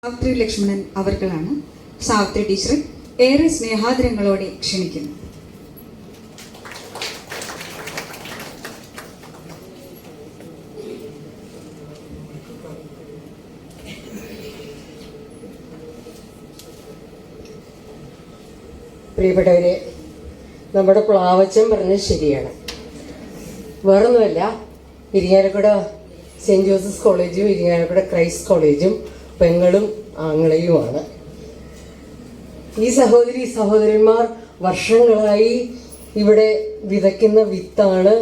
Savitri Lakshmanan അവർകളാണ്. Savitri teacher ഏറെ സ്നേഹാദരങ്ങളോടെ ക്ഷണിക്കുന്നു. പ്രിയപ്പെട്ടവരെ, നമ്മുടെ പ്ലാവച്ചൻ പറഞ്ഞത് ശരിയാണ്. വേറൊന്നുമല്ല, ഇരിങ്ങാലക്കുട സെൻറ്റ് ജോസഫ്സ് കോളേജും ഇരിങ്ങാലക്കുട ക്രൈസ്റ്റ് കോളേജും പെങ്ങളും ആങ്ങളയുമാണ്. ഈ സഹോദരന്മാർ വർഷങ്ങളായി ഇവിടെ വിതയ്ക്കുന്ന വിത്താണ്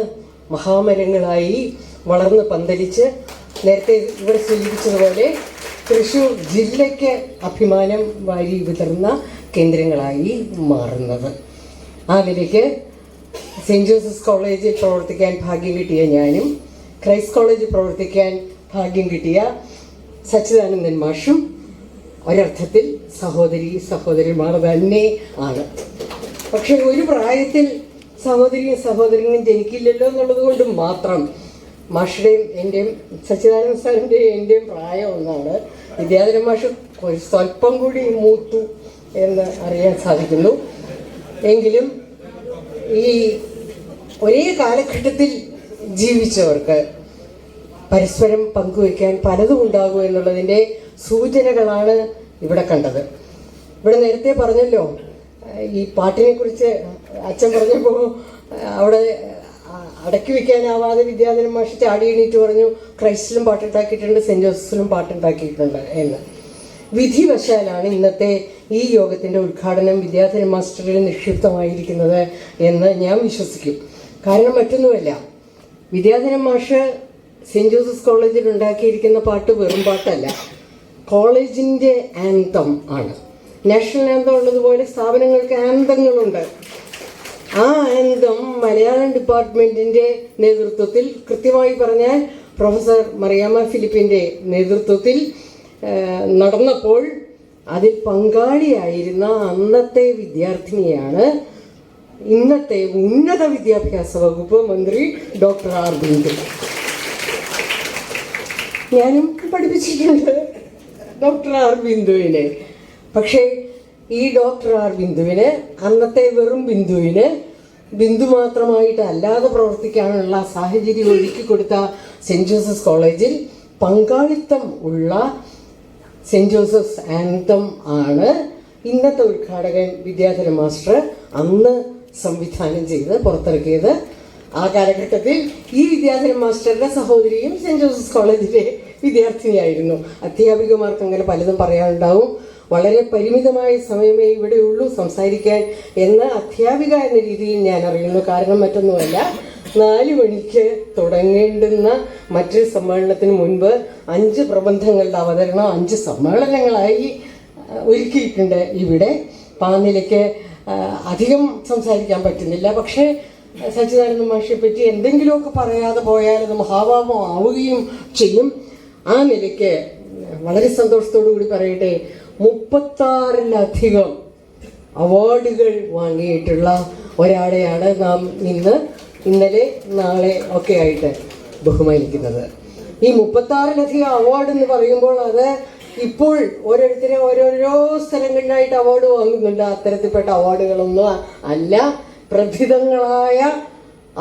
മഹാമരങ്ങളായി വളർന്ന് പന്തലിച്ച് നേരത്തെ ഇവിടെ സൂചിപ്പിച്ചതുപോലെ തൃശ്ശൂർ ജില്ലയ്ക്ക് അഭിമാനം വാരി വിതർന്ന കേന്ദ്രങ്ങളായി മാറുന്നത്. ആ നിലയ്ക്ക് സെൻറ്റ് ജോസഫ്സ് കോളേജിൽ പ്രവർത്തിക്കാൻ ഭാഗ്യം കിട്ടിയ ഞാനും ക്രൈസ്റ്റ് കോളേജിൽ പ്രവർത്തിക്കാൻ ഭാഗ്യം കിട്ടിയ സച്ചിദാനന്ദൻ മാഷും ഒരർത്ഥത്തിൽ സഹോദരന്മാർ തന്നെ ആണ്. പക്ഷെ ഒരു പ്രായത്തിൽ സഹോദരനും ജനിക്കില്ലല്ലോ എന്നുള്ളത് കൊണ്ട് മാത്രം മാഷുടെയും എൻ്റെയും സച്ചിദാനന്ദ സാറിൻ്റെയും എൻ്റെയും പ്രായം ഒന്നാണ്. വിദ്യാധരൻ മാഷ് സ്വല്പം കൂടി മൂത്തു എന്ന് അറിയാൻ സാധിക്കുന്നു. എങ്കിലും ഈ ഒരേ കാലഘട്ടത്തിൽ ജീവിച്ചവർക്ക് പരസ്പരം പങ്കുവയ്ക്കാൻ പലതും ഉണ്ടാകും എന്നുള്ളതിൻ്റെ സൂചനകളാണ് ഇവിടെ കണ്ടത്. ഇവിടെ നേരത്തെ പറഞ്ഞല്ലോ, ഈ പാട്ടിനെ കുറിച്ച് അച്ഛൻ പറഞ്ഞപ്പോൾ അവിടെ അടക്കി വയ്ക്കാനാവാതെ വിദ്യാധരൻ മാഷ് ചാടി എണീറ്റ് പറഞ്ഞു, ക്രൈസ്റ്റിലും പാട്ടുണ്ടാക്കിയിട്ടുണ്ട്, സെൻറ്റ് ജോസഫിലും പാട്ടുണ്ടാക്കിയിട്ടുണ്ട് എന്ന്. വിധിവശാലാണ് ഇന്നത്തെ ഈ യോഗത്തിൻ്റെ ഉദ്ഘാടനം വിദ്യാധരൻ മാസ്റ്ററിൽ നിക്ഷിപ്തമായിരിക്കുന്നത് എന്ന് ഞാൻ വിശ്വസിക്കും. കാരണം മറ്റൊന്നുമല്ല, വിദ്യാധരൻ മാഷ് സെൻറ്റ് ജോസഫ്സ് കോളേജിൽ ഉണ്ടാക്കിയിരിക്കുന്ന പാട്ട് വെറും പാട്ടല്ല, കോളേജിൻ്റെ ആന്തം ആണ്. നാഷണൽ ആന്തം ഉള്ളതുപോലെ സ്ഥാപനങ്ങൾക്ക് ആന്തങ്ങളുണ്ട്. ആ ആന്തം മലയാളം ഡിപ്പാർട്ട്മെൻറ്റിൻ്റെ നേതൃത്വത്തിൽ, കൃത്യമായി പറഞ്ഞാൽ പ്രൊഫസർ മറിയാമ്മ ഫിലിപ്പിൻ്റെ നേതൃത്വത്തിൽ നടന്നപ്പോൾ അതിൽ പങ്കാളിയായിരുന്ന അന്നത്തെ വിദ്യാർത്ഥിനിയാണ് ഇന്നത്തെ ഉന്നത വിദ്യാഭ്യാസ വകുപ്പ് മന്ത്രി ഡോക്ടർ ആർ ബിന്ദു. ഞാനും പഠിപ്പിച്ചിട്ടുണ്ട് ഡോക്ടർ ആർ ബിന്ദുവിനെ. പക്ഷേ ഈ ഡോക്ടർ ആർ ബിന്ദുവിന്, അന്നത്തെ വെറും ബിന്ദു മാത്രമായിട്ട് അല്ലാതെ പ്രവർത്തിക്കാനുള്ള സാഹചര്യം ഒരുക്കി കൊടുത്ത സെൻറ്റ് ജോസഫ്സ് കോളേജിൽ പങ്കാളിത്തം ഉള്ള സെൻറ്റ് ജോസഫ്സ് ആന്തം ആണ് ഇന്നത്തെ ഉദ്ഘാടകൻ വിദ്യാധരൻ മാസ്റ്റർ അന്ന് സംവിധാനം ചെയ്ത് പുറത്തിറക്കിയത്. ആ കാലഘട്ടത്തിൽ ഈ വിദ്യാധരൻ മാസ്റ്ററുടെ സഹോദരിയും സെൻറ്റ് ജോസഫ്സ് കോളേജിലെ വിദ്യാർത്ഥിനിയായിരുന്നു. അധ്യാപികമാർക്ക് അങ്ങനെ പലതും പറയാനുണ്ടാവും. വളരെ പരിമിതമായ സമയമേ ഇവിടെയുള്ളൂ സംസാരിക്കാൻ എന്ന് അധ്യാപിക എന്ന രീതിയിൽ ഞാൻ അറിയുന്നു. കാരണം മറ്റൊന്നുമല്ല, 4 മണിക്ക് തുടങ്ങേണ്ടുന്ന മറ്റൊരു സമ്മേളനത്തിന് മുൻപ് 5 പ്രബന്ധങ്ങളുടെ അവതരണം 5 സമ്മേളനങ്ങളായി ഒരുക്കിയിട്ടുണ്ട് ഇവിടെ. പാനിലേക്ക് അധികം സംസാരിക്കാൻ പറ്റുന്നില്ല. പക്ഷേ സച്ചിദാനന്ദ മാഷിയെ പറ്റി എന്തെങ്കിലുമൊക്കെ പറയാതെ പോയാൽ അത് മഹാഭാവം ആവുകയും ചെയ്യും. ആ നിലയ്ക്ക് വളരെ സന്തോഷത്തോടു കൂടി പറയട്ടെ, 36-ലധികം അവാർഡുകൾ വാങ്ങിയിട്ടുള്ള ഒരാളെയാണ് നാം ഇന്നലെ നാളെ ഒക്കെ ആയിട്ട് ബഹുമാനിക്കുന്നത്. ഈ 36-ലധികം അവാർഡ് എന്ന് പറയുമ്പോൾ അത് ഇപ്പോൾ ഓരോരുത്തരും ഓരോരോ സ്ഥലങ്ങളിലായിട്ട് അവാർഡ് വാങ്ങുന്നുണ്ട്. അത്തരത്തിൽപ്പെട്ട അവാർഡുകളൊന്നും അല്ല, പ്രഥിതങ്ങളായ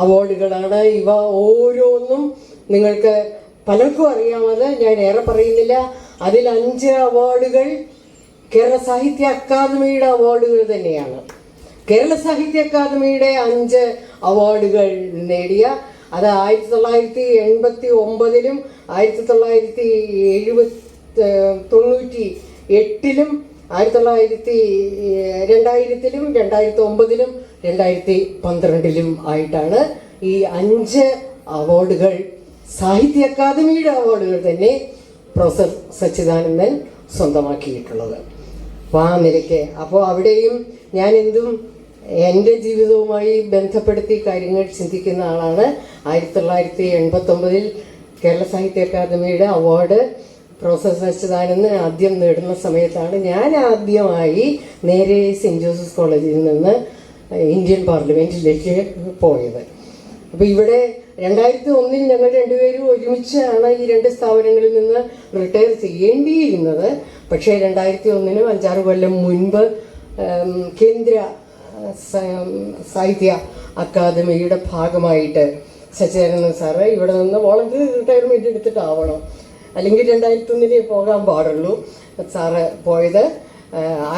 അവാർഡുകളാണ് ഇവ ഓരോന്നും. നിങ്ങൾക്ക് പലർക്കും അറിയാമത്, ഞാൻ ഏറെ പറയുന്നില്ല. അതിൽ 5 അവാർഡുകൾ കേരള സാഹിത്യ അക്കാദമിയുടെ അവാർഡുകൾ തന്നെയാണ്. കേരള സാഹിത്യ അക്കാദമിയുടെ 5 അവാർഡുകൾ നേടിയ, അത് 1989-ലും 1998-ലും 2000-ലും 2009-ലും 2012-ലും ആയിട്ടാണ് ഈ 5 അവാർഡുകൾ, സാഹിത്യ അക്കാദമിയുടെ അവാർഡുകൾ തന്നെ പ്രൊഫസർ സച്ചിദാനന്ദൻ സ്വന്തമാക്കിയിട്ടുള്ളത്. അപ്പോൾ ആ നിലയ്ക്ക് അവിടെയും ഞാൻ എന്തും എൻ്റെ ജീവിതവുമായി ബന്ധപ്പെടുത്തി കാര്യങ്ങൾ ചിന്തിക്കുന്ന ആളാണ്. 1989-ൽ കേരള സാഹിത്യ അക്കാദമിയുടെ അവാർഡ് പ്രൊഫസർ സച്ചിദാനന്ദൻ ആദ്യം നേടുന്ന സമയത്താണ് ഞാൻ ആദ്യമായി നേരെ സെൻറ്റ് ജോസഫ്സ് കോളേജിൽ നിന്ന് ഇന്ത്യൻ പാർലമെൻറ്റിലേക്ക് പോയത്. അപ്പോൾ ഇവിടെ 2001 ഞങ്ങൾ രണ്ടുപേരും ഒരുമിച്ചാണ് ഈ രണ്ട് സ്ഥാപനങ്ങളിൽ നിന്ന് റിട്ടയർ ചെയ്യേണ്ടിയിരുന്നത്. പക്ഷേ 2001 5-6 കൊല്ലം മുൻപ് കേന്ദ്ര സാഹിത്യ അക്കാദമിയുടെ ഭാഗമായിട്ട് സച്ചിദാനന്ദൻ സാറ് ഇവിടെ നിന്ന് വോളണ്ടറി റിട്ടയർമെൻറ്റ് എടുത്തിട്ടാവണം, അല്ലെങ്കിൽ 2001 പോകാൻ പാടുള്ളൂ. സാറ് പോയത്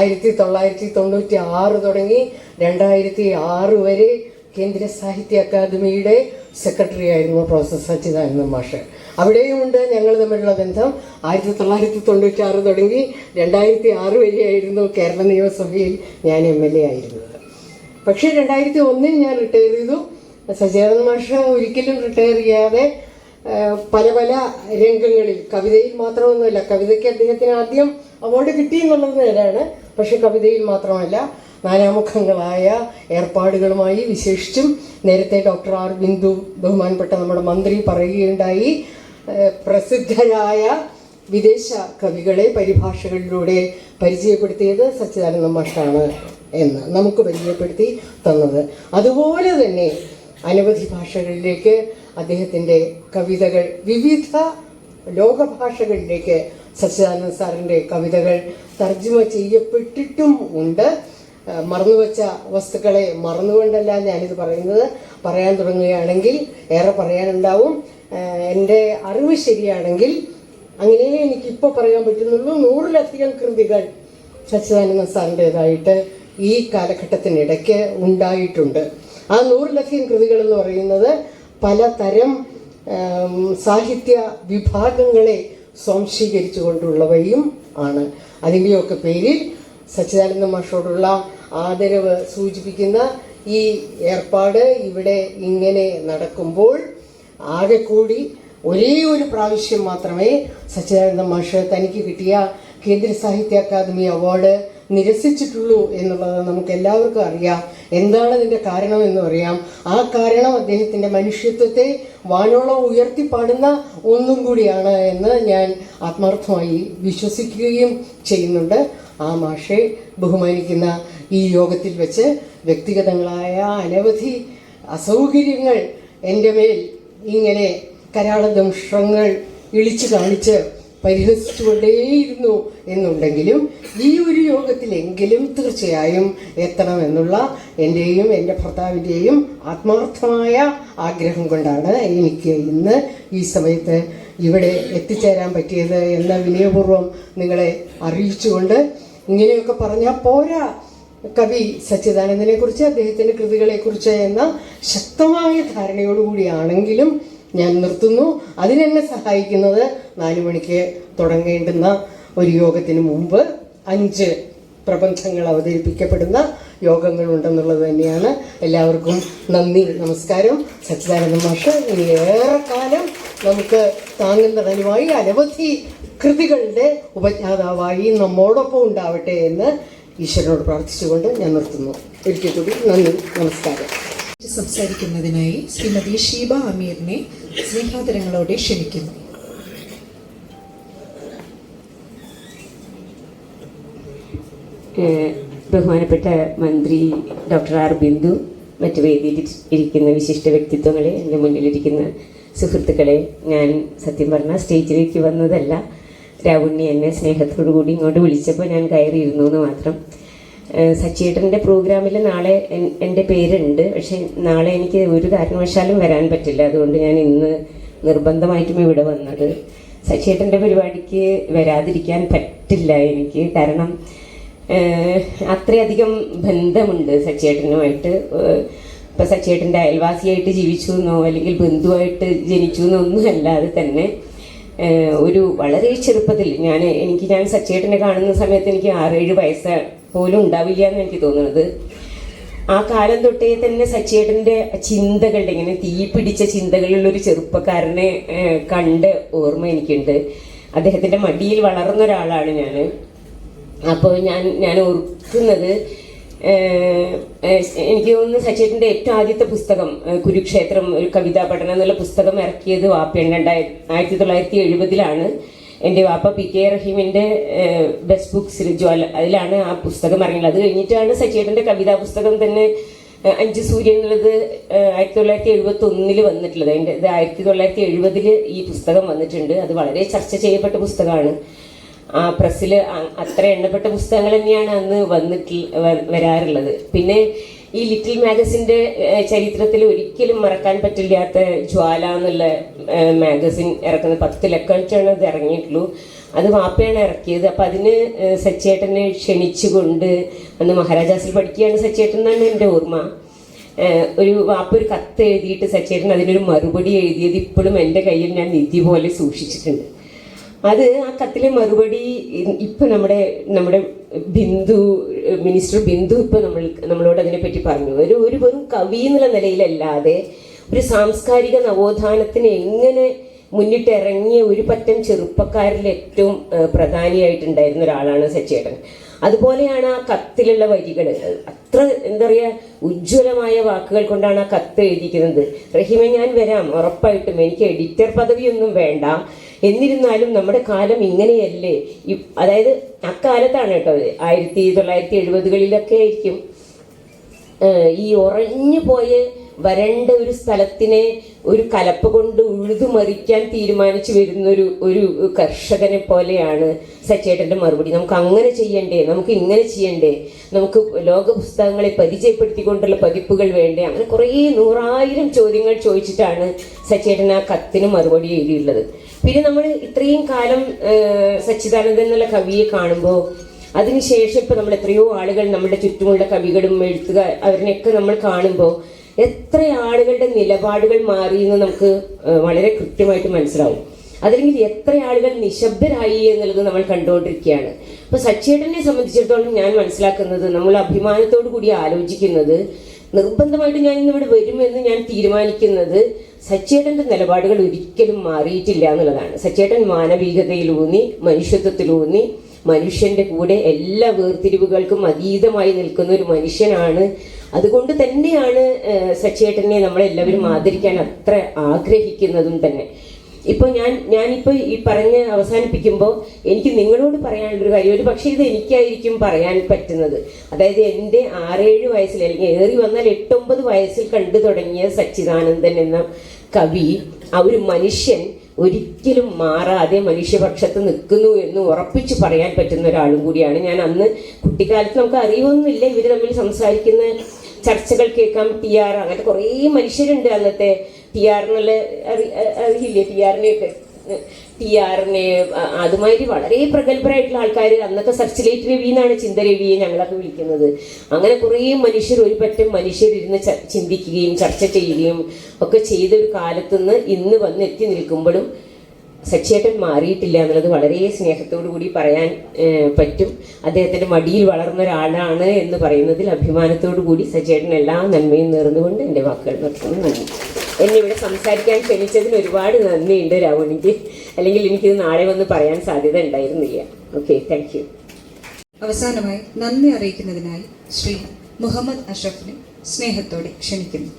1996 തുടങ്ങി 2006 വരെ കേന്ദ്ര സാഹിത്യ അക്കാദമിയുടെ സെക്രട്ടറി ആയിരുന്നു പ്രൊഫസർ സച്ചിദാനന്ദൻ മാഷ്. അവിടെയുമുണ്ട് ഞങ്ങൾ തമ്മിലുള്ള ബന്ധം. 1996 തുടങ്ങി 2006 വരെയായിരുന്നു കേരള നിയമസഭയിൽ ഞാൻ MLA ആയിരുന്നത്. പക്ഷേ 2001 ഞാൻ റിട്ടയർ ചെയ്തു. സച്ചിദാനന്ദൻ മാഷ് ഒരിക്കലും റിട്ടയർ ചെയ്യാതെ പല പല രംഗങ്ങളിൽ, കവിതയിൽ മാത്രമൊന്നുമല്ല, കവിതയ്ക്ക് അദ്ദേഹത്തിന് ആദ്യം അവാർഡ് കിട്ടി എന്നുള്ളത് നേരാണ്. പക്ഷെ കവിതയിൽ മാത്രമല്ല, നാനാമുഖങ്ങളായ ഏർപ്പാടുകളുമായി, വിശേഷിച്ചും നേരത്തെ ഡോക്ടർ ആർ ബിന്ദു ബഹുമാനപ്പെട്ട നമ്മുടെ മന്ത്രി പറയുകയുണ്ടായി, പ്രസിദ്ധരായ വിദേശ കവികളെ പരിഭാഷകളിലൂടെ പരിചയപ്പെടുത്തിയത് സച്ചിദാനന്ദൻ മാഷാണ് എന്ന് നമുക്ക് പരിചയപ്പെടുത്തി തന്നത്. അതുപോലെ തന്നെ അനവധി ഭാഷകളിലേക്ക് അദ്ദേഹത്തിൻ്റെ കവിതകൾ, വിവിധ ലോകഭാഷകളിലേക്ക് സച്ചിദാനന്ദ സാറിൻ്റെ കവിതകൾ തർജ്ജമ ചെയ്യപ്പെട്ടിട്ടും ഉണ്ട്. മറന്നുവെച്ച വസ്തുക്കളെ മറന്നുകൊണ്ടല്ല ഞാനിത് പറയുന്നത്. പറയാൻ തുടങ്ങുകയാണെങ്കിൽ ഏറെ പറയാനുണ്ടാവും. എൻ്റെ അറിവ് ശരിയാണെങ്കിൽ, അങ്ങനെ എനിക്കിപ്പോൾ പറയാൻ പറ്റുന്നുള്ളൂ, 100-ലധികം കൃതികൾ സച്ചിദാനന്ദ സാറിൻ്റേതായിട്ട് ഈ കാലഘട്ടത്തിനിടയ്ക്ക് ഉണ്ടായിട്ടുണ്ട്. ആ 100-ലധികം കൃതികൾ എന്ന് പറയുന്നത് പലതരം സാഹിത്യ വിഭാഗങ്ങളെ സ്വാംശീകരിച്ചു കൊണ്ടുള്ളവയും ആണ്. അതിൻ്റെയൊക്കെ പേരിൽ സച്ചിദാനന്ദ മാഷോടുള്ള ആദരവ് സൂചിപ്പിക്കുന്ന ഈ ഏർപ്പാട് ഇവിടെ ഇങ്ങനെ നടക്കുമ്പോൾ ആകെ കൂടി ഒരേ ഒരു പ്രാവശ്യം മാത്രമേ സച്ചിദാനന്ദ മാഷ് തനിക്ക് കിട്ടിയ കേന്ദ്ര സാഹിത്യ അക്കാദമി അവാർഡ് നിരസിച്ചിട്ടുള്ളൂ എന്നുള്ളത് നമുക്ക് എല്ലാവർക്കും അറിയാം. എന്താണ് അതിൻ്റെ കാരണം എന്ന് അറിയാം. ആ കാരണം അദ്ദേഹത്തിൻ്റെ മനുഷ്യത്വത്തെ വാനോളം ഉയർത്തിപ്പാടുന്ന ഒന്നും കൂടിയാണ് എന്ന് ഞാൻ ആത്മാർത്ഥമായി വിശ്വസിക്കുകയും ചെയ്യുന്നുണ്ട്. ആ മാഷെ ബഹുമാനിക്കുന്ന ഈ യോഗത്തിൽ വെച്ച് വ്യക്തിഗതങ്ങളായ അനവധി അസൗകര്യങ്ങൾ എൻ്റെ മേൽ ഇങ്ങനെ കരാളദംഷ്ട്രങ്ങൾ ഇളിച്ചു കാണിച്ച് പരിഹസിച്ചുകൊണ്ടേയിരുന്നു എന്നുണ്ടെങ്കിലും ഈ ഒരു യോഗത്തിലെങ്കിലും തീർച്ചയായും എത്തണമെന്നുള്ള എൻ്റെയും എൻ്റെ ഭർത്താവിൻ്റെയും ആത്മാർത്ഥമായ ആഗ്രഹം കൊണ്ടാണ് എനിക്ക് ഇന്ന് ഈ സമയത്ത് ഇവിടെ എത്തിച്ചേരാൻ പറ്റിയത് എന്ന വിനയപൂർവ്വം നിങ്ങളെ അറിയിച്ചുകൊണ്ട്, ഇങ്ങനെയൊക്കെ പറഞ്ഞാൽ പോരാ, കവി സച്ചിദാനന്ദനെ കുറിച്ച്, അദ്ദേഹത്തിൻ്റെ കൃതികളെക്കുറിച്ച് എന്ന ശക്തമായ ധാരണയോടുകൂടിയാണെങ്കിലും ഞാൻ നിർത്തുന്നു. അതിനെന്നെ സഹായിക്കുന്നത് 4 മണിക്ക് തുടങ്ങേണ്ടുന്ന ഒരു യോഗത്തിന് മുമ്പ് 5 പ്രബന്ധങ്ങൾ അവതരിപ്പിക്കപ്പെടുന്ന യോഗങ്ങളുണ്ടെന്നുള്ളത് തന്നെയാണ്. എല്ലാവർക്കും നന്ദി, നമസ്കാരം. സച്ചിദാനന്ദ മാഷ് ഇനി ഏറെക്കാലം നമുക്ക് താങ്ങുന്ന തനുമായി അനവധി കൃതികളുടെ ഉപജ്ഞാതാവായി നമ്മോടൊപ്പം ഉണ്ടാവട്ടെ എന്ന് ഈശ്വരനോട് പ്രാർത്ഥിച്ചുകൊണ്ട് ഞാൻ നിർത്തുന്നു. ഒരിക്കൽ കൂടി നന്ദി, നമസ്കാരം. സംസാരിക്കുന്നതിനായി ശ്രീമതി ഷീബ അമീറിനെ സ്നേഹാദരങ്ങളോടെ ക്ഷണിക്കുന്നു. ബഹുമാനപ്പെട്ട മന്ത്രി ഡോക്ടർ ആർ ബിന്ദു, മറ്റു വേദിയിൽ ഇരിക്കുന്ന വിശിഷ്ട വ്യക്തിത്വങ്ങളെ, എൻ്റെ മുന്നിലിരിക്കുന്ന സുഹൃത്തുക്കളെ, ഞാൻ സത്യം പറഞ്ഞാൽ സ്റ്റേജിലേക്ക് വന്നതല്ല. രാവുണ്ണി എന്നെ സ്നേഹത്തോടു കൂടി ഇങ്ങോട്ട് വിളിച്ചപ്പോൾ ഞാൻ കയറിയിരുന്നു എന്ന് മാത്രം. സച്ചിയേട്ടൻ്റെ പ്രോഗ്രാമിൽ നാളെ എൻ്റെ പേരുണ്ട്. പക്ഷേ നാളെ എനിക്ക് ഒരു കാരണവശാലും വരാൻ പറ്റില്ല. അതുകൊണ്ട് ഞാൻ ഇന്ന് നിർബന്ധമായിട്ടും ഇവിടെ വന്നത്. സച്ചിയേട്ടൻ്റെ പരിപാടിക്ക് വരാതിരിക്കാൻ പറ്റില്ല എനിക്ക്. കാരണം അത്രയധികം ബന്ധമുണ്ട് സച്ചിയേട്ടനുമായിട്ട്. ഇപ്പം സച്ചിയേട്ടൻ്റെ അയൽവാസിയായിട്ട് ജീവിച്ചു എന്നോ അല്ലെങ്കിൽ ബന്ധുവായിട്ട് ജനിച്ചു എന്നൊന്നും അല്ലാതെ തന്നെ ഒരു വളരെ ചെറുപ്പത്തിൽ ഞാൻ സച്ചിയേട്ടനെ കാണുന്ന സമയത്ത് എനിക്ക് 6-7 വയസ്സ് പോലും ഉണ്ടാവില്ല എന്ന് എനിക്ക് തോന്നുന്നത്. ആ കാലം തൊട്ടേ തന്നെ സച്ചിയേട്ടൻ്റെ ചിന്തകളുടെ, ഇങ്ങനെ തീ പിടിച്ച ചിന്തകളുള്ളൊരു ചെറുപ്പക്കാരനെ കണ്ട് ഓർമ്മ എനിക്കുണ്ട്. അദ്ദേഹത്തിൻ്റെ മടിയിൽ വളർന്ന ഒരാളാണ് ഞാൻ. അപ്പോൾ ഞാൻ ഓർക്കുന്നത്, എനിക്ക് തോന്നുന്നു സച്ചിയേട്ടൻ്റെ ഏറ്റവും ആദ്യത്തെ പുസ്തകം കുരുക്ഷേത്രം, ഒരു കവിതാ പഠനം എന്നുള്ള പുസ്തകം ഇറക്കിയത് വാപ്പയാണ് 1970-ലാണ്. എൻ്റെ വാപ്പ PK റഹീമിൻ്റെ ബെസ്റ്റ് ബുക്സ് ജ്വാല, അതിലാണ് ആ പുസ്തകം ഇറങ്ങിയത്. അത് കഴിഞ്ഞിട്ടാണ് സച്ചിയേട്ടൻ്റെ കവിതാ പുസ്തകം തന്നെ 5 സൂര്യൻ എന്നുള്ളത് 1971 വന്നിട്ടുള്ളത്. അതിൻ്റെ ഇത് 1970 ഈ പുസ്തകം വന്നിട്ടുണ്ട്. അത് വളരെ ചർച്ച ചെയ്യപ്പെട്ട പുസ്തകമാണ്. ആ പ്രസ്സിൽ അത്ര എണ്ണപ്പെട്ട പുസ്തകങ്ങൾ തന്നെയാണ് അന്ന് വരാറുള്ളത്. പിന്നെ ഈ ലിറ്റിൽ മാഗസിൻ്റെ ചരിത്രത്തിൽ ഒരിക്കലും മറക്കാൻ പറ്റില്ലാത്ത ജ്വാല എന്നുള്ള മാഗസിൻ ഇറക്കുന്നത് 10 ലക്കമായിട്ടാണ് അത് ഇറങ്ങിയിട്ടുള്ളൂ. അത് വാപ്പയാണ് ഇറക്കിയത്. അപ്പം അതിന് സച്ചേട്ടനെ ക്ഷണിച്ചുകൊണ്ട്, അന്ന് മഹാരാജാസിൽ പഠിക്കുകയാണ് സച്ചേട്ടൻ എന്നാണ് എൻ്റെ ഓർമ്മ. വാപ്പ ഒരു കത്ത് എഴുതിയിട്ട് സച്ചേട്ടൻ അതിനൊരു മറുപടി എഴുതിയത് ഇപ്പോഴും എൻ്റെ കയ്യിൽ ഞാൻ നിധി പോലെ സൂക്ഷിച്ചിട്ടുണ്ട്. അത് ആ കത്തിലെ മറുപടി ഇപ്പം നമ്മുടെ ബിന്ദു മിനിസ്റ്റർ ബിന്ദു ഇപ്പം നമ്മളോട് അതിനെപ്പറ്റി പറഞ്ഞു. ഒരു വെറും കവി എന്നുള്ള നിലയിലല്ലാതെ ഒരു സാംസ്കാരിക നവോത്ഥാനത്തിന് എങ്ങനെ മുന്നിട്ടിറങ്ങിയ ഒരു പറ്റം ചെറുപ്പക്കാരിൽ ഏറ്റവും പ്രധാനിയായിട്ടുണ്ടായിരുന്ന ഒരാളാണ് സച്ചേട്ടൻ. അതുപോലെയാണ് ആ കത്തിലുള്ള വരികൾ. അത്ര എന്താ പറയുക, ഉജ്ജ്വലമായ വാക്കുകൾ കൊണ്ടാണ് ആ കത്ത് എഴുതിക്കുന്നത്. റഹീമ, ഞാൻ വരാം ഉറപ്പായിട്ടും, എനിക്ക് എഡിറ്റർ പദവിയൊന്നും വേണ്ട, എന്നിരുന്നാലും നമ്മുടെ കാലം ഇങ്ങനെയല്ലേ. അതായത് അക്കാലത്താണ് കേട്ടോ, 1970-കളിലൊക്കെ ആയിരിക്കും. ഈ ഉറഞ്ഞു പോയ വരണ്ട ഒരു സ്ഥലത്തിനെ ഒരു കലപ്പ കൊണ്ട് ഉഴുതുമറിക്കാൻ തീരുമാനിച്ചു വരുന്ന ഒരു കർഷകനെ പോലെയാണ് സച്ചേട്ടൻ്റെ മറുപടി. നമുക്ക് അങ്ങനെ ചെയ്യണ്ടേ, നമുക്ക് ഇങ്ങനെ ചെയ്യണ്ടേ, നമുക്ക് ലോക പുസ്തകങ്ങളെ പരിചയപ്പെടുത്തിക്കൊണ്ടുള്ള പതിപ്പുകൾ വേണ്ടേ, അങ്ങനെ കുറേ 100,000 ചോദ്യങ്ങൾ ചോദിച്ചിട്ടാണ് സച്ചേട്ടൻ ആ കത്തിന് മറുപടി എഴുതിയുള്ളത്. പിന്നെ നമ്മൾ ഇത്രയും കാലം സച്ചിദാനന്ദൻ എന്നുള്ള കവിയെ കാണുമ്പോൾ, അതിനുശേഷം ഇപ്പം നമ്മൾ എത്രയോ ആളുകൾ നമ്മുടെ ചുറ്റുമുള്ള കവികളും എഴുത്തുകാർ അവരിനെയൊക്കെ നമ്മൾ കാണുമ്പോൾ എത്ര ആളുകളുടെ നിലപാടുകൾ മാറിയെന്ന് നമുക്ക് വളരെ കൃത്യമായിട്ട് മനസ്സിലാവും. അതല്ലെങ്കിൽ എത്ര ആളുകൾ നിശബ്ദരായി എന്നുള്ളത് നമ്മൾ കണ്ടുകൊണ്ടിരിക്കുകയാണ്. അപ്പോൾ സച്ചേട്ടനെ സംബന്ധിച്ചിടത്തോളം ഞാൻ മനസ്സിലാക്കുന്നത്, നമ്മൾ അഭിമാനത്തോടു കൂടി ആലോചിക്കുന്നത്, നിർബന്ധമായിട്ട് ഞാൻ ഇന്നിവിടെ വരുമെന്ന് ഞാൻ തീരുമാനിക്കുന്നത് സച്ചേട്ടൻ്റെ നിലപാടുകൾ ഒരിക്കലും മാറിയിട്ടില്ല എന്നുള്ളതാണ്. സച്ചേട്ടൻ മാനവികതയിലൂന്നി, മനുഷ്യത്വത്തിലൂന്നി, മനുഷ്യന്റെ കൂടെ എല്ലാ വേർതിരിവുകൾക്കും അതീതമായി നിൽക്കുന്ന ഒരു മനുഷ്യനാണ്. അതുകൊണ്ട് തന്നെയാണ് സച്ചേട്ടനെ നമ്മളെല്ലാവരും ആദരിക്കാൻ അത്ര ആഗ്രഹിക്കുന്നതും തന്നെ. ഇപ്പോൾ ഞാനിപ്പോൾ ഈ പറഞ്ഞ് അവസാനിപ്പിക്കുമ്പോൾ എനിക്ക് നിങ്ങളോട് പറയാനുള്ളൊരു കാര്യം, ഒരു പക്ഷേ ഇത് എനിക്കായിരിക്കും പറയാൻ പറ്റുന്നത്. അതായത് എൻ്റെ 6-7 വയസ്സിൽ, അല്ലെങ്കിൽ ഏറി വന്നാൽ 8-9 വയസ്സിൽ കണ്ടു തുടങ്ങിയ സച്ചിദാനന്ദൻ എന്ന കവി, ആ ഒരു മനുഷ്യൻ ഒരിക്കലും മാറാതെ മനുഷ്യപക്ഷത്ത് നിൽക്കുന്നു എന്ന് ഉറപ്പിച്ച് പറയാൻ പറ്റുന്ന ഒരാളും കൂടിയാണ്. ഞാൻ അന്ന് കുട്ടിക്കാലത്ത് നമുക്ക് അറിവൊന്നുമില്ല, ഇവർ തമ്മിൽ സംസാരിക്കുന്ന ചർച്ചകൾ കേൾക്കാം. TR അങ്ങനത്തെ കുറേ മനുഷ്യരുണ്ട് അന്നത്തെ. TR എന്നുള്ള അറിയില്ലേ, TRനെ അതുമാതിരി വളരെ പ്രഗത്ഭരായിട്ടുള്ള ആൾക്കാർ. അന്നത്തെ സെർച്ചിലൈറ്റ് രവി എന്നാണ് ചിന്തരവിയെ ഞങ്ങളൊക്കെ വിളിക്കുന്നത്. അങ്ങനെ കുറേ മനുഷ്യർ, ഒരു പറ്റം മനുഷ്യരിരുന്ന് ചിന്തിക്കുകയും ചർച്ച ചെയ്യുകയും ഒക്കെ ചെയ്ത ഒരു കാലത്തുനിന്ന് ഇന്ന് വന്ന് എത്തി നിൽക്കുമ്പോഴും സച്ചേട്ടൻ മാറിയിട്ടില്ല എന്നുള്ളത് വളരെ സ്നേഹത്തോടു കൂടി പറയാൻ പറ്റും. അദ്ദേഹത്തിൻ്റെ മടിയിൽ വളർന്ന ഒരാളാണ് എന്ന് പറയുന്നതിൽ അഭിമാനത്തോടു കൂടി സച്ചേട്ടൻ എല്ലാ നന്മയും നേർന്നുകൊണ്ട് എൻ്റെ വാക്കുകൾ നിർത്തുന്നു. നന്ദി. എന്നെ ഇവിടെ സംസാരിക്കാൻ ക്ഷണിച്ചതിന് ഒരുപാട് നന്ദിയുണ്ട് രാവണിക്ക്. അല്ലെങ്കിൽ എനിക്കിത് നാളെ വന്ന് പറയാൻ സാധ്യത ഉണ്ടായിരുന്നില്ല. Okay, thank you. അവസാനമായി നന്ദി അറിയിക്കുന്നതിനായി ശ്രീ മുഹമ്മദ് അഷ്റഫിനെ സ്നേഹത്തോടെ ക്ഷണിക്കുന്നു.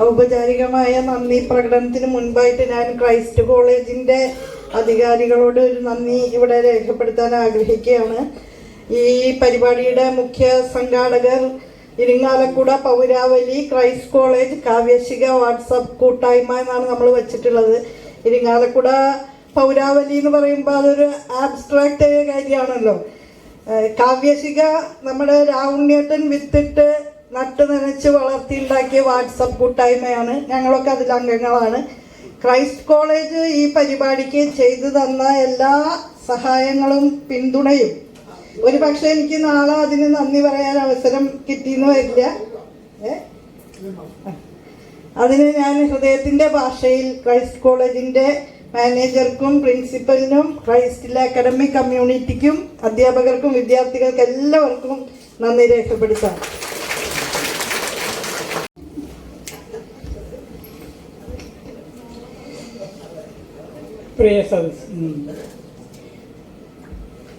ഔപചാരികമായ നന്ദി പ്രകടനത്തിന് മുൻപായിട്ട് ഞാൻ ക്രൈസ്റ്റ് കോളേജിൻ്റെ അധികാരികളോട് ഒരു നന്ദി ഇവിടെ രേഖപ്പെടുത്താൻ ആഗ്രഹിക്കുകയാണ്. ഈ പരിപാടിയുടെ മുഖ്യ സംഘാടകർ ഇരിങ്ങാലക്കുട പൗരാവലി ക്രൈസ്റ്റ് കോളേജ് കാവ്യശിക വാട്സപ്പ് കൂട്ടായ്മ എന്നാണ് നമ്മൾ വെച്ചിട്ടുള്ളത്. ഇരിങ്ങാലക്കുട പൗരാവലി എന്ന് പറയുമ്പോൾ അതൊരു ആബ്സ്ട്രാക്റ്റ് കാര്യമാണല്ലോ. കാവ്യശിക നമ്മുടെ രാവുണ്ണിയേട്ടൻ വിത്തിട്ട് നട്ട് നനച്ച് വളർത്തിയുണ്ടാക്കിയ വാട്സപ്പ് കൂട്ടായ്മയാണ്. ഞങ്ങളൊക്കെ അതിൽ അംഗങ്ങളാണ്. ക്രൈസ്റ്റ് കോളേജ് ഈ പരിപാടിക്ക് ചെയ്തു തന്ന എല്ലാ സഹായങ്ങളും പിന്തുണയും, ഒരു പക്ഷേ എനിക്ക് നാളെ അതിന് നന്ദി പറയാൻ അവസരം കിട്ടിയെന്ന് വരില്ല. അതിന് ഞാൻ ഹൃദയത്തിൻ്റെ ഭാഷയിൽ ക്രൈസ്റ്റ് കോളേജിൻ്റെ മാനേജർക്കും പ്രിൻസിപ്പലിനും ക്രൈസ്റ്റിലെ അക്കാഡമിക് കമ്മ്യൂണിറ്റിക്കും അധ്യാപകർക്കും വിദ്യാർത്ഥികൾക്കും എല്ലാവർക്കും നന്ദി രേഖപ്പെടുത്താം. പ്രിയ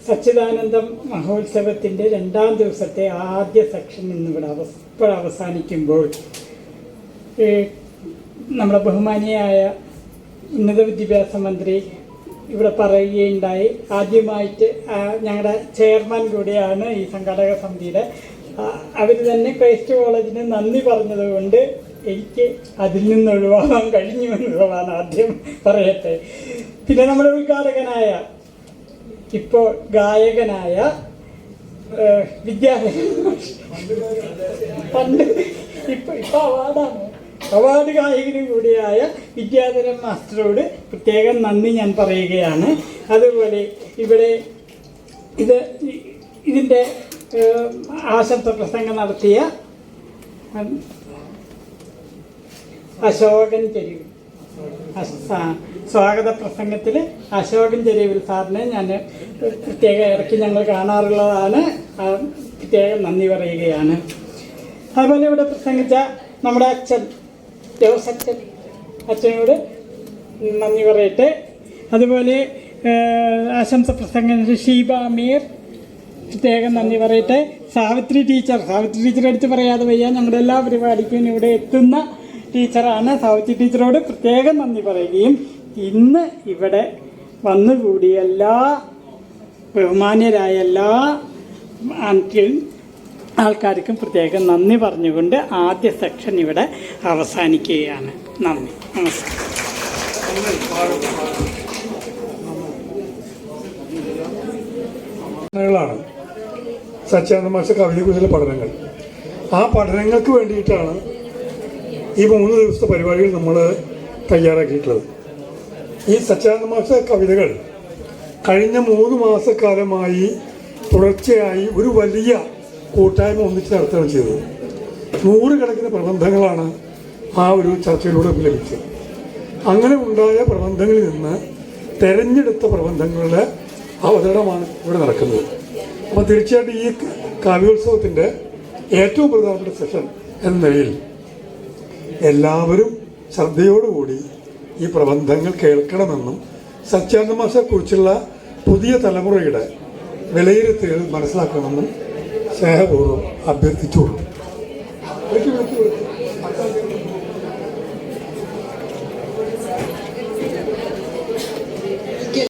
സച്ചിദാനന്ദം മഹോത്സവത്തിൻ്റെ 2ാം ദിവസത്തെ ആദ്യ സെക്ഷൻ ഇന്നിവിടെ അവസാനിക്കുമ്പോൾ നമ്മുടെ ബഹുമാനിയായ ഉന്നത വിദ്യാഭ്യാസ മന്ത്രി ഇവിടെ പറയുകയുണ്ടായി. ആദ്യമായിട്ട് ഞങ്ങളുടെ ചെയർമാൻ കൂടിയാണ് ഈ സംഘാടക സമിതിയുടെ. അവർ തന്നെ ക്രൈസ്റ്റ് കോളേജിന് നന്ദി പറഞ്ഞതുകൊണ്ട് എനിക്ക് അതിൽ നിന്ന് ഒഴിവാകാൻ കഴിഞ്ഞു എന്നുള്ളതാണ് ആദ്യം പറയട്ടെ. പിന്നെ നമ്മുടെ ഉദ്ഘാടകനായ ഇപ്പോൾ ഗായകനായ പണ്ട് ഇപ്പൊ അവാർഡ് ഗായകനും കൂടിയായ വിദ്യാധരൻ മാസ്റ്ററോട് പ്രത്യേകം നന്ദി ഞാൻ പറയുകയാണ്. അതുപോലെ ഇവിടെ ഇതിൻ്റെ ആശംസ പ്രസംഗം നടത്തിയ അശോകൻ ചെരുവിൽ സ്വാഗത പ്രസംഗത്തിൽ അശോകൻ ചെരുവിൽ സാറിനെ ഞാൻ പ്രത്യേകം ഇടയ്ക്ക് ഞങ്ങൾ കാണാറുള്ളതാണ്. പ്രത്യേകം നന്ദി പറയുകയാണ്. അതുപോലെ ഇവിടെ പ്രസംഗിച്ച നമ്മുടെ അച്ഛൻ ജോസ് അച്ഛനോട് നന്ദി പറയട്ടെ. അതുപോലെ ആശംസ പ്രസംഗം ഷീബ അമീർ പ്രത്യേകം നന്ദി പറയട്ടെ. സാവിത്രി ടീച്ചർ എടുത്ത് പറയാതെ വയ്യ, ഞങ്ങളുടെ എല്ലാ പരിപാടിക്കും ഇവിടെ എത്തുന്ന ടീച്ചറാണ്. സാവിത്രി ടീച്ചറോട് പ്രത്യേകം നന്ദി പറയുകയും ഇന്ന് ഇവിടെ വന്നുകൂടിയ എല്ലാ ബഹുമാന്യരായ എല്ലാ ആൾക്കാർക്കും പ്രത്യേകം നന്ദി പറഞ്ഞുകൊണ്ട് ആദ്യ സെക്ഷൻ ഇവിടെ അവസാനിക്കുകയാണ്. നന്ദി, നമസ്കാരം. സച്ചിദാനന്ദ മാസ്റ്റർ കവിതയെക്കുറിച്ചുള്ള പഠനങ്ങൾ. ആ പഠനങ്ങൾക്ക് വേണ്ടിയിട്ടാണ് ഈ 3 ദിവസത്തെ പരിപാടികൾ നമ്മൾ തയ്യാറാക്കിയിട്ടുള്ളത്. ഈ സച്ചിദാനന്ദ മാസ്റ്റർ കവിതകൾ കഴിഞ്ഞ 3 മാസക്കാലമായി തുടർച്ചയായി ഒരു വലിയ കൂട്ടായ്മ ഒന്നിച്ച് നടത്തുകയാണ് ചെയ്തത്. 100 കണക്കിന് പ്രബന്ധങ്ങളാണ് ആ ഒരു ചർച്ചയിലൂടെ ലഭിച്ചത്. അങ്ങനെ ഉണ്ടായ പ്രബന്ധങ്ങളിൽ നിന്ന് തെരഞ്ഞെടുത്ത പ്രബന്ധങ്ങളുടെ അവതരണമാണ് ഇവിടെ നടക്കുന്നത്. അപ്പോൾ തീർച്ചയായിട്ടും ഈ കാവ്യോത്സവത്തിൻ്റെ ഏറ്റവും പ്രധാനപ്പെട്ട സെഷൻ എന്ന നിലയിൽ എല്ലാവരും ശ്രദ്ധയോടുകൂടി ഈ പ്രബന്ധങ്ങൾ കേൾക്കണമെന്നും സച്ചിദാനന്ദ മാസ്റ്ററെക്കുറിച്ചുള്ള പുതിയ തലമുറയുടെ വിലയിരുത്തലുകൾ മനസ്സിലാക്കണമെന്നും സ്നേഹപൂർവ്വം അഭ്യർത്ഥിച്ചുകൊള്ളു.